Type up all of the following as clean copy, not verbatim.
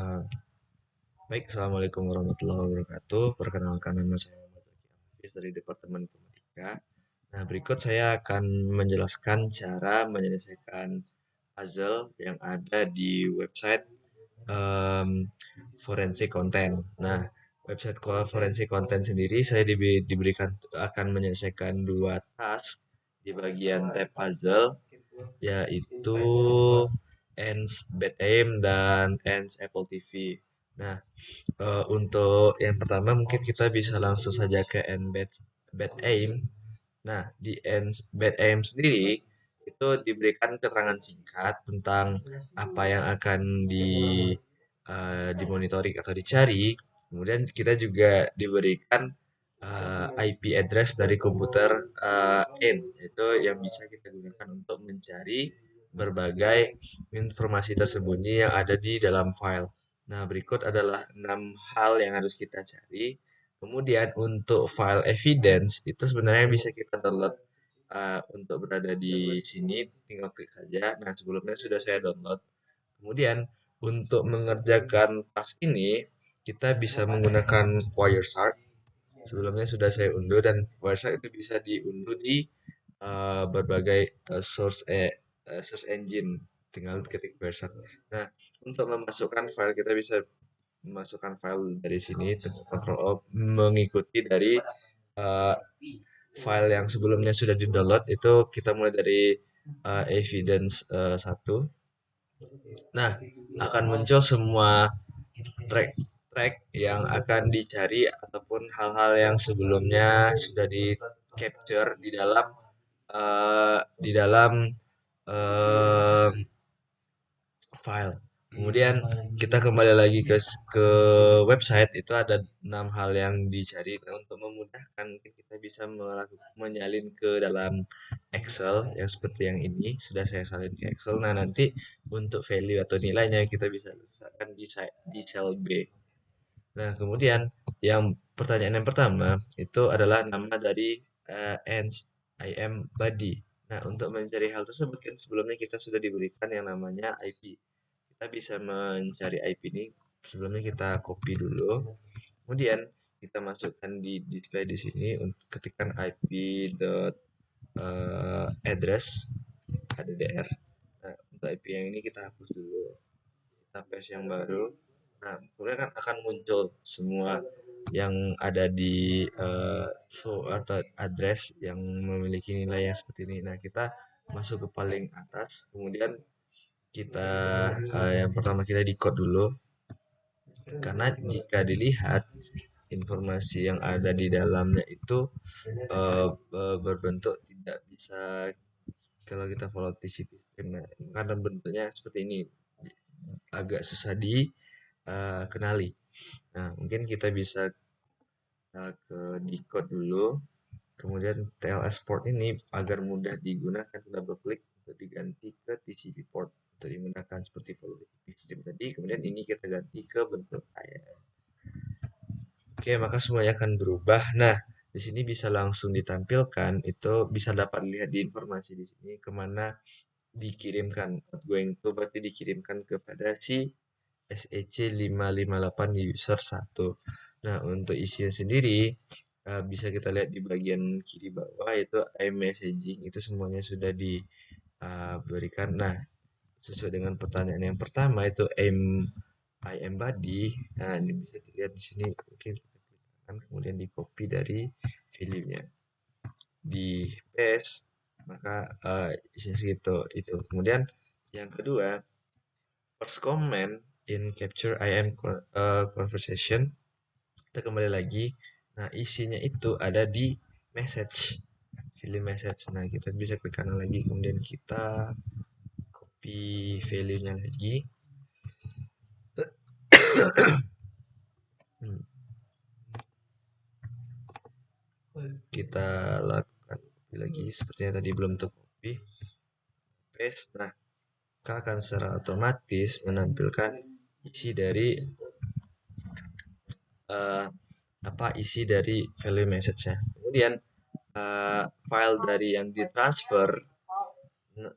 Uh, Baik, Assalamualaikum warahmatullahi wabarakatuh. Perkenalkan, nama saya Muhammad Zaki Hafiz dari Departemen Informatika. Nah, berikut saya akan menjelaskan cara menyelesaikan puzzle yang ada di website em, Forensic Content. Nah, website Forensic Content sendiri saya diberikan akan menyelesaikan dua task di bagian tab puzzle, yaitu Ends Bad Aim dan Ends Apple TV. Nah, untuk yang pertama mungkin kita bisa langsung saja ke End Bad Aim. Nah, di End Bad Aim sendiri itu diberikan keterangan singkat tentang apa yang akan dimonitoring atau dicari. Kemudian kita juga diberikan IP address dari komputer N, itu yang bisa kita gunakan untuk mencari berbagai informasi tersembunyi yang ada di dalam file. Nah, berikut adalah 6 hal yang harus kita cari. Kemudian untuk file evidence itu sebenarnya bisa kita download untuk berada di sini, tinggal klik saja. Nah, sebelumnya sudah saya download. Kemudian untuk mengerjakan task ini kita bisa menggunakan Wireshark. Sebelumnya sudah saya unduh, dan Wireshark itu bisa diunduh di berbagai search engine. Tinggal ketik Wireshark. Nah, untuk memasukkan file kita bisa memasukkan file dari sini, tekan Ctrl O, mengikuti dari uh, file yang sebelumnya sudah di-download. Itu kita mulai dari evidence 1. Nah, akan muncul semua track yang akan dicari ataupun hal-hal yang sebelumnya sudah di capture di dalam uh, file. Kemudian kita kembali lagi ke website, itu ada 6 hal yang dicari. Nah, untuk memudahkan kita bisa menyalin ke dalam Excel yang seperti yang ini sudah saya salin ke Excel. Nah, nanti untuk value atau nilainya kita bisa letakkan di cell B. Nah, kemudian yang pertanyaan yang pertama itu adalah nama dari ends I am body. Nah, untuk mencari hal tersebut kan sebelumnya kita sudah diberikan yang namanya IP. Kita bisa mencari IP ini, sebelumnya kita copy dulu. Kemudian kita masukkan di display di sini untuk ketikkan IP address ADDR. Nah, untuk IP yang ini kita hapus dulu. Kita paste yang baru. Nah, kemudian kan akan muncul semua yang ada di atau address yang memiliki nilai yang seperti ini. Nah, kita masuk ke paling atas, kemudian kita yang pertama kita di code dulu, karena jika dilihat informasi yang ada di dalamnya itu berbentuk tidak bisa kalau kita follow TCP stream, karena bentuknya seperti ini, agak susah dikenali. Nah, mungkin kita bisa ke decode dulu, kemudian TLS port ini agar mudah digunakan, double klik untuk diganti ke TCP port untuk dimudahkan seperti follow TCP stream tadi. Kemudian ini kita ganti ke bentuk kayak. Oke, maka semuanya akan berubah. Nah, di sini bisa langsung ditampilkan, itu bisa dapat lihat di informasi di sini kemana dikirimkan. Outgoing itu berarti dikirimkan kepada si SEC 558 user 1. Nah, untuk isinya sendiri bisa kita lihat di bagian kiri bawah, itu iMessaging, itu semuanya sudah diberikan. Nah, sesuai dengan pertanyaan yang pertama itu I am body. Nah, ini bisa dilihat di sini, mungkin kita klikkan, kemudian di copy dari value-nya, di paste, maka isinya segitu itu. Kemudian yang kedua, first comment in capture I am conversation, kita kembali lagi. Nah, isinya itu ada di message, value message. Nah, kita bisa klik kanan lagi, kemudian kita copy value-nya lagi. Kita lakukan copy lagi, sepertinya tadi belum tercopy, paste. Nah, maka akan secara otomatis menampilkan isi dari isi dari value message-nya. Kemudian file dari yang ditransfer,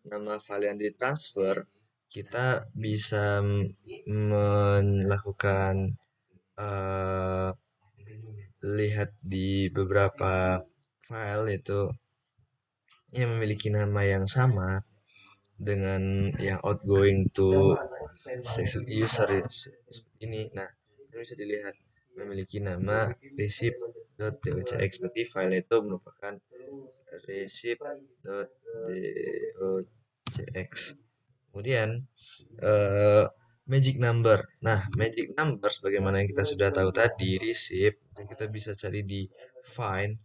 nama file yang ditransfer kita bisa melakukan eh, lihat di beberapa file itu yang memiliki nama yang sama dengan yang outgoing to user ini. Nah, itu bisa dilihat memiliki nama receipt.docx, berarti file itu merupakan receipt.docx. Kemudian eh, magic number. Nah, magic number sebagaimana yang kita sudah tahu tadi, receipt kita bisa cari di find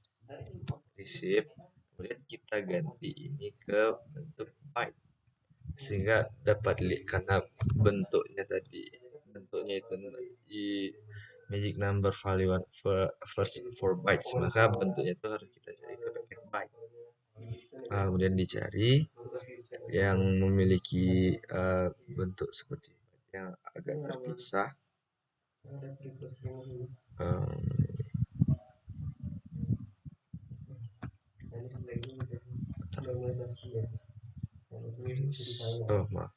receipt, kemudian kita ganti ini ke bentuk byte sehingga dapat lihat karena bentuknya tadi bentuknya itu di magic number value first 4 bytes, maka bentuknya itu harus kita cari ke paket byte. Kemudian dicari yang memiliki bentuk seperti yang agak terpisah. Oh, maaf.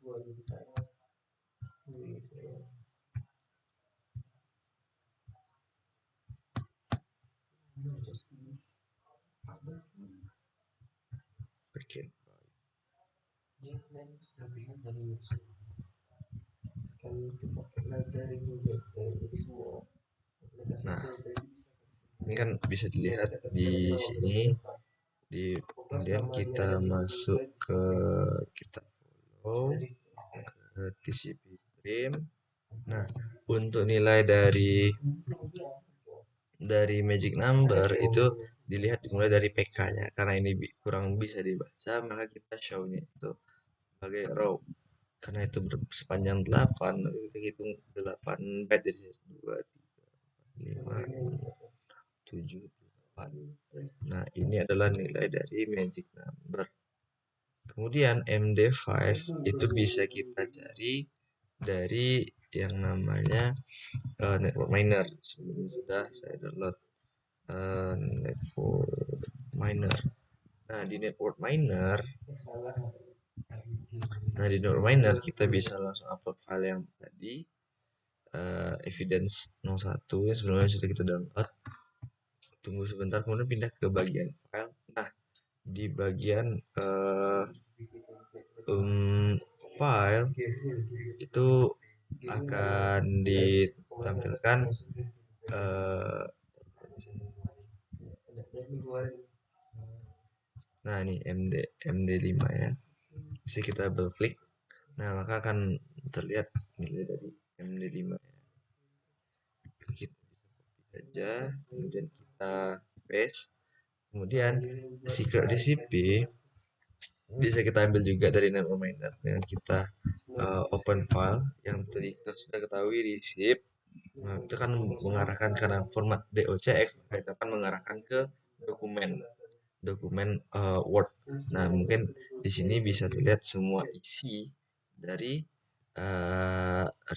Paket. Nah, ini kan bisa dilihat di sini. Kemudian kita masuk ke kita follow ke TCP stream. Nah, untuk nilai dari magic number itu dilihat dimulai dari PK-nya. Karena ini kurang bisa dibaca, maka kita show-nya itu sebagai row. Karena itu sepanjang 8, kita hitung 8 byte dari 2, 3, 5, 7, 8. Nah, ini adalah nilai dari magic number. Kemudian MD5 itu bisa kita cari dari yang namanya network miner. Sebelumnya sudah saya download network miner. Nah, di network miner kita bisa langsung upload file yang tadi evidence 01 yang sebelumnya sudah kita download. Tunggu sebentar, kemudian pindah ke bagian file. Nah, di bagian file itu akan ditampilkan nah ini MD5 ya. Jadi kita double klik. Nah, maka akan terlihat nilai dari MD5 ya. Kita saja, kemudian kita paste. Kemudian secret recipe bisa kita ambil juga dari network miner dengan kita open file yang tadi kita sudah ketahui receipt. Nah, itu kan mengarahkan karena format docx, maka itu akan mengarahkan ke dokumen Word. Nah, mungkin di sini bisa terlihat semua isi dari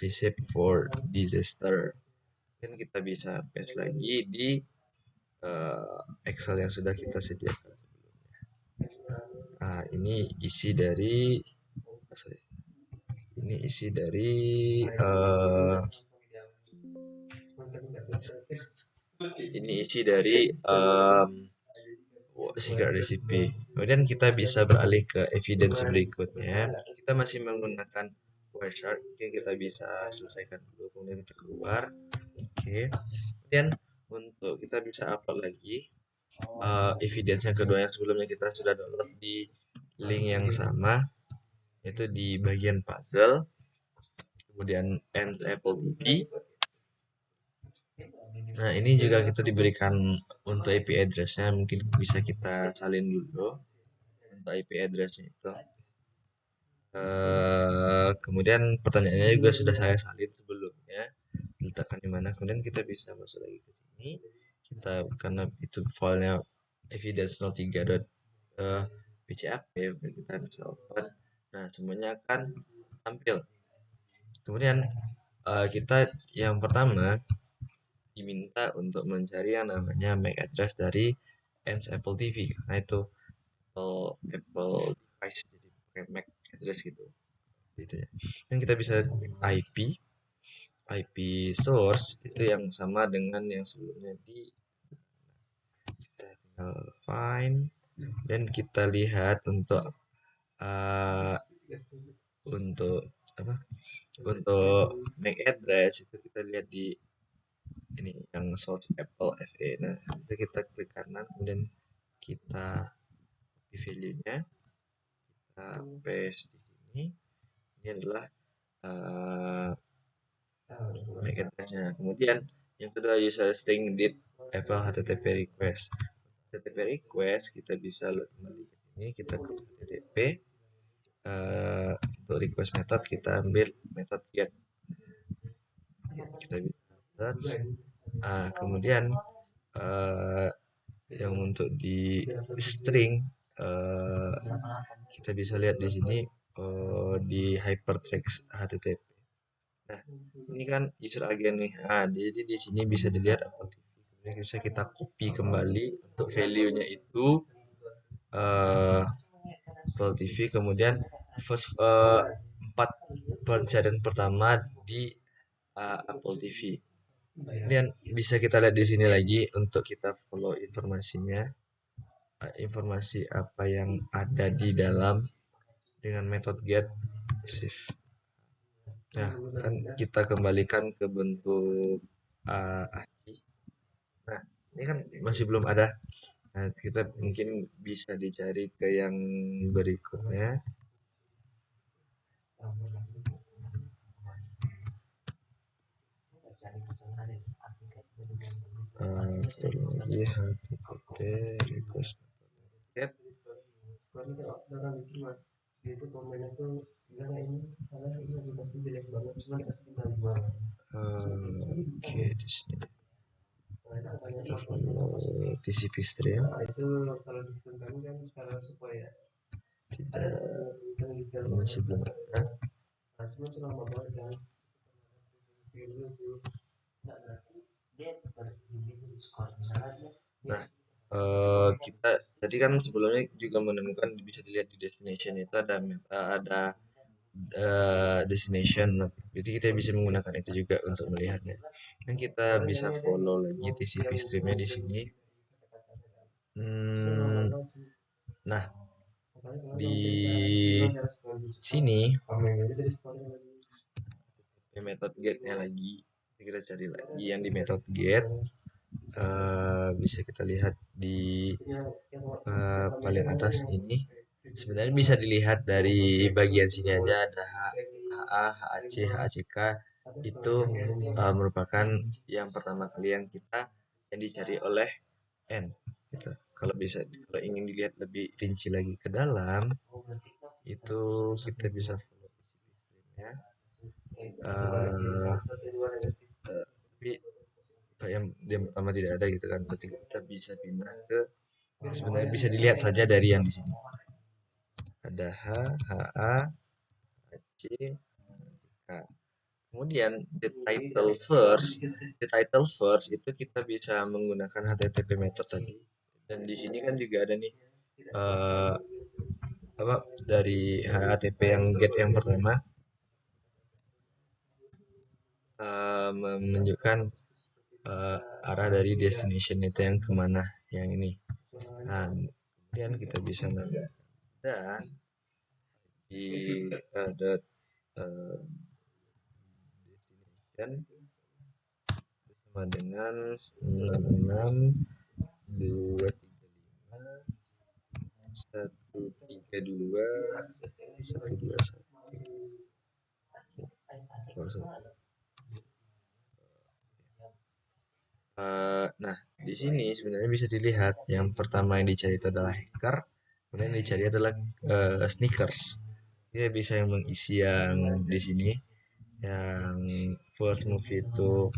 receipt for disaster. Dan kita bisa paste lagi di Excel yang sudah kita sediakan sebelumnya. Ini isi dari secret recipe. Kemudian kita bisa beralih ke evidence berikutnya. Kita masih menggunakan Wireshark. Mungkin kita bisa selesaikan dulu, kemudian kita keluar. Oke. Kemudian untuk kita bisa upload lagi evidence yang kedua yang sebelumnya kita sudah download di link yang sama, yaitu di bagian puzzle. Kemudian end Apple TV. Nah, ini juga kita diberikan untuk IP address-nya, mungkin bisa kita salin dulu untuk IP address-nya itu. Kemudian pertanyaannya juga sudah saya salin sebelumnya, diletakkan di mana. Kemudian kita bisa masuk lagi ke sini. Kita karena itu filenya evidence 03.pcap, kita bisa open. Nah, semuanya akan tampil. Kemudian kita yang pertama diminta untuk mencari yang namanya MAC address dari ends Apple TV. Nah, itu Apple device, jadi pakai MAC address gitu. gitu ya. Dan kita bisa IP source itu yang sama dengan yang sebelumnya kita tinggal find dan kita lihat uh, untuk apa untuk MAC address itu kita lihat di ini yang source Apple FA. Nah, kita klik kanan kemudian kita copy value-nya, kita paste di sini. Ini adalah uh, MAC address-nya. Kemudian yang kedua user string did Apple HTTP request. HTTP request kita bisa kembali ke sini, kita ke HTTP. Untuk request method kita ambil method get, kita bisa search. Kemudian uh, yang untuk di string kita bisa lihat di sini di hypertext HTTP. Nah, ini kan user agent nih. Jadi di sini bisa dilihat Apple TV. Kemudian bisa kita copy kembali untuk value-nya itu Apple TV. Kemudian first 4 pencarian pertama di Apple TV. Kemudian bisa kita lihat di sini lagi untuk kita follow informasinya, informasi apa yang ada di dalam dengan metode get shift. Nah, kan kita kembalikan ke bentuk ASCII. Nah, ini kan masih belum ada. Nah, kita mungkin bisa dicari ke yang berikutnya. Lagi HTTP request get. Oke, di sini kita follow TCP stream. Tidak, masih belum ada. Nah, kita tadi kan sebelumnya juga menemukan bisa dilihat di destination itu ada destination. Jadi kita bisa menggunakan itu juga untuk melihatnya. Dan kita bisa follow lagi TCP streamnya di sini. Nah, di sini method get-nya lagi kita cari lagi yang di method get. Bisa kita lihat di paling atas ini sebenarnya bisa dilihat dari bagian sini aja ada HA, HAC, HACK itu merupakan yang pertama kali yang dicari oleh N gitu. Kalau ingin dilihat lebih rinci lagi ke dalam itu kita bisa follow ya. Tapi yang pertama tidak ada gitu kan, berarti kita bisa pindah ke sebenarnya bisa dilihat saja dari yang di sini ada H, HA, HC, K. Kemudian the title first itu kita bisa menggunakan HTTP method tadi. Dan di sini kan juga ada nih apa dari HTTP yang get yang pertama menunjukkan arah dari destination itu yang kemana yang ini. Nah, kemudian kita bisa nambah dan di ada destination sama dengan 96232121. Nah, di sini sebenarnya bisa dilihat yang pertama yang dicari itu adalah hacker, kemudian yang dicari adalah sneakers. Dia bisa yang mengisi yang di sini, yang first move itu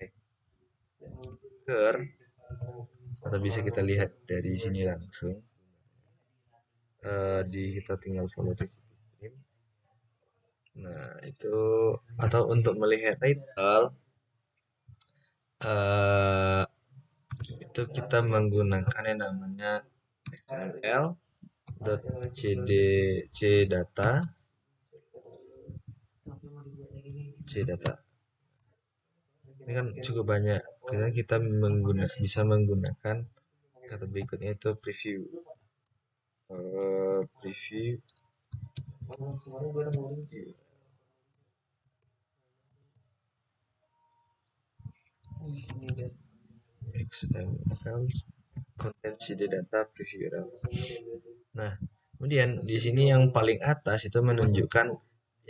hacker, atau bisa kita lihat dari sini langsung. Kita tinggal follow TCP stream. Nah, itu atau untuk melihat title itu kita menggunakan yang namanya XML.cdc data C data. Ini kan cukup banyak. Karena kita bisa menggunakan kata berikutnya itu preview. Preview XML content CD data preview URL. Nah, kemudian di sini yang paling atas itu menunjukkan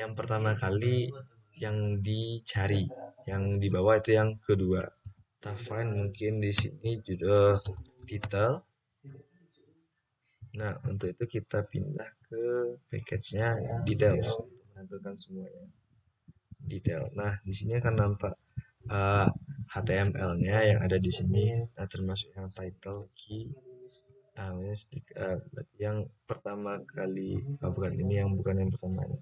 yang pertama kali yang dicari, yang di bawah itu yang kedua. Kita find mungkin di sini judul title. Nah, untuk itu kita pindah ke package-nya details, menampilkan semuanya detail. Nah, di sini akan nampak HTML-nya yang ada di sini, nah, termasuk yang title, key. Nah, ini yang pertama kali, bukan ini, yang bukan yang pertama ini.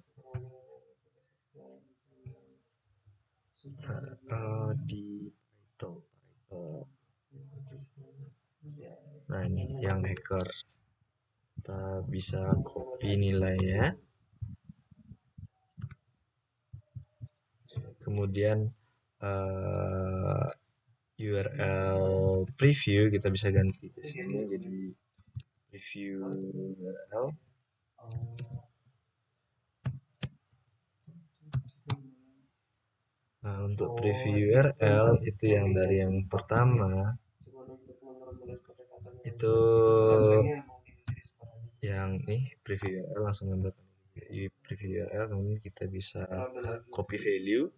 Di title. Nah, ini yang hackers. Kita bisa copy nilainya. Kemudian URL preview kita bisa ganti ke sini jadi preview URL. Nah, untuk preview URL itu yang dari yang pertama itu yang nih preview URL langsung nambah di preview URL, kemudian kita bisa copy value.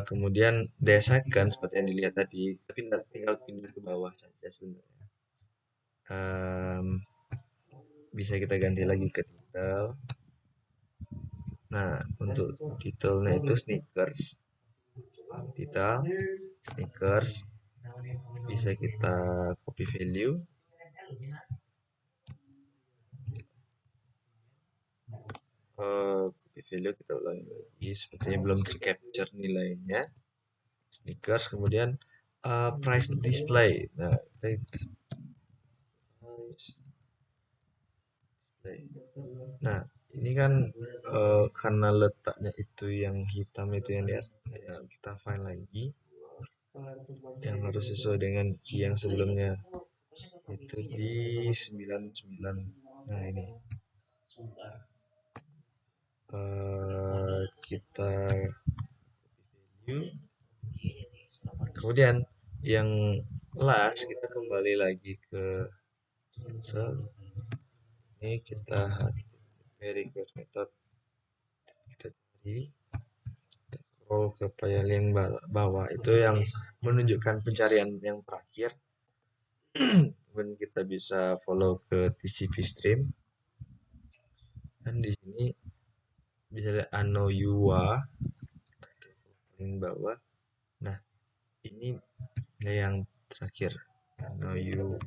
Kemudian second seperti yang dilihat tadi, tapi tinggal pindah ke bawah saja sebenarnya. Bisa kita ganti lagi ke title. Nah, untuk titelnya itu sneakers. Title sneakers, bisa kita copy value. Copy value kita ulangi lagi, sepertinya belum tercapture nilainya. Sneakers, kemudian price display. Nah, nah, ini kan karena letaknya itu yang hitam itu yang lihat, ya, kita find lagi yang harus sesuai dengan key yang sebelumnya itu di 99. Nah, ini kita view. Kemudian yang last kita kembali lagi ke ini, kita very good method, kita cari scroll ke file yang bawah itu yang menunjukkan pencarian yang terakhir. Kemudian kita bisa follow ke TCP stream, dan di sini bisa lihat Anoyua paling bawah. Nah, ini yang terakhir, Anoyua.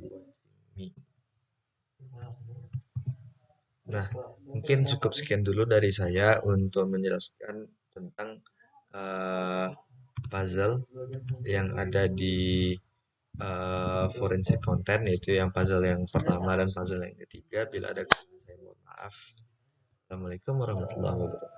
Nah, mungkin cukup sekian dulu dari saya untuk menjelaskan tentang puzzle yang ada di forensic content, yaitu yang puzzle yang pertama dan puzzle yang ketiga. Bila ada kesalahan, saya mohon maaf. Assalamualaikum warahmatullahi wabarakatuh.